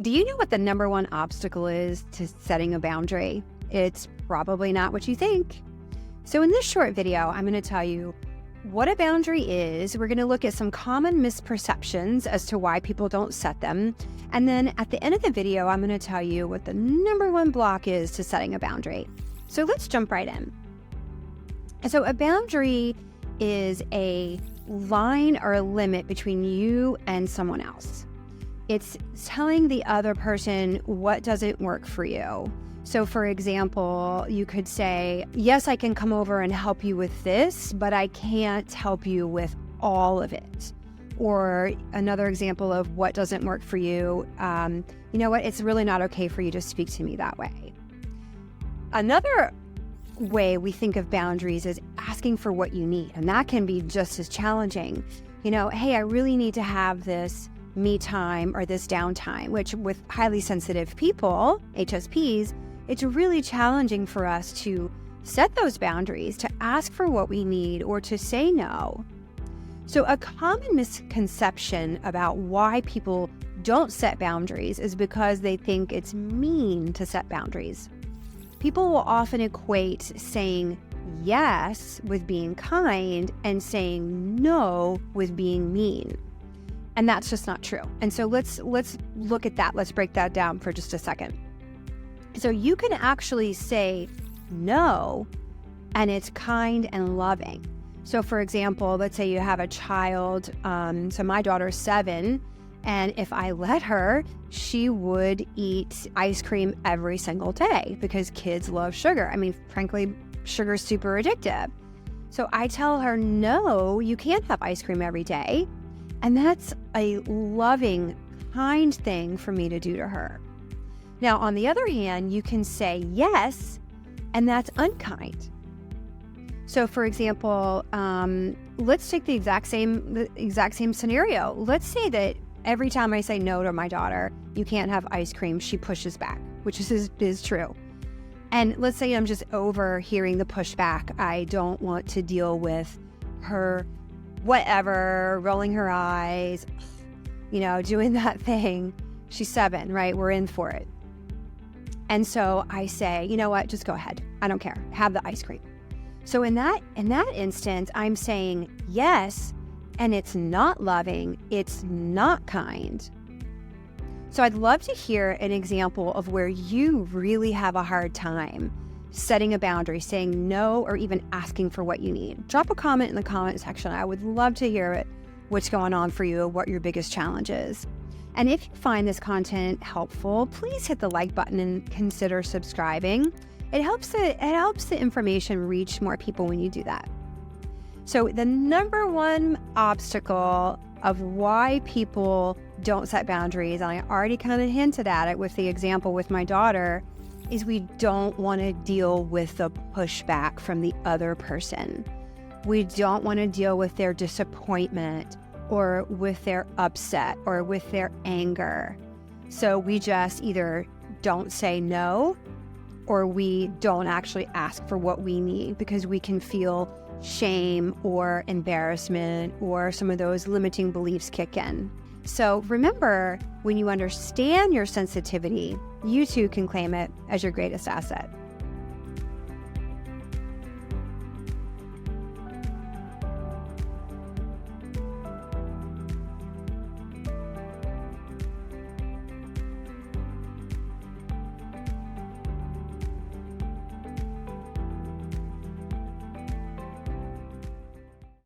Do you know what the number one obstacle is to setting a boundary? It's probably not what you think. So in this short video, I'm going to tell you what a boundary is. We're going to look at some common misperceptions as to why people don't set them. And then at the end of the video, I'm going to tell you what the number one block is to setting a boundary. So let's jump right in. So a boundary is a line or a limit between you and someone else. It's telling the other person what doesn't work for you. So for example, you could say, yes, I can come over and help you with this, but I can't help you with all of it. Or another example of what doesn't work for you, you know what, it's really not okay for you to speak to me that way. Another way we think of boundaries is asking for what you need, and that can be just as challenging. You know, hey, I really need to have this me time or this downtime, which with highly sensitive people, HSPs, it's really challenging for us to set those boundaries, to ask for what we need or to say no. So a common misconception about why people don't set boundaries is because they think it's mean to set boundaries. People will often equate saying yes with being kind and saying no with being mean. And that's just not true. And so let's look at that. Let's break that down for just a second. So you can actually say no, and it's kind and loving. So for example, let's say you have a child. So my daughter's 7, and if I let her, she would eat ice cream every single day because kids love sugar. I mean, frankly, sugar is super addictive. So I tell her, no, you can't have ice cream every day. And that's a loving, kind thing for me to do to her. Now, on the other hand, you can say yes, and that's unkind. So for example, let's take the exact same scenario. Let's say that every time I say no to my daughter, you can't have ice cream, she pushes back, which is true. And let's say I'm just overhearing the pushback. I don't want to deal with her whatever, rolling her eyes, you know, doing that thing. She's 7, right? We're in for it. And so I say, you know what, just go ahead. I don't care. Have the ice cream. So in that instance, I'm saying yes, and it's not loving, it's not kind. So I'd love to hear an example of where you really have a hard time setting a boundary, saying no, or even asking for what you need. Drop a comment in the comment section. I would love to hear it, what's going on for you, what your biggest challenge is. And if you find this content helpful, please hit the like button and consider subscribing. It helps the information reach more people when you do that. So the number one obstacle of why people don't set boundaries, and I already kind of hinted at it with the example with my daughter, is we don't want to deal with the pushback from the other person. We don't want to deal with their disappointment or with their upset or with their anger. So we just either don't say no, or we don't actually ask for what we need because we can feel shame or embarrassment or some of those limiting beliefs kick in. So remember, when you understand your sensitivity, you too can claim it as your greatest asset.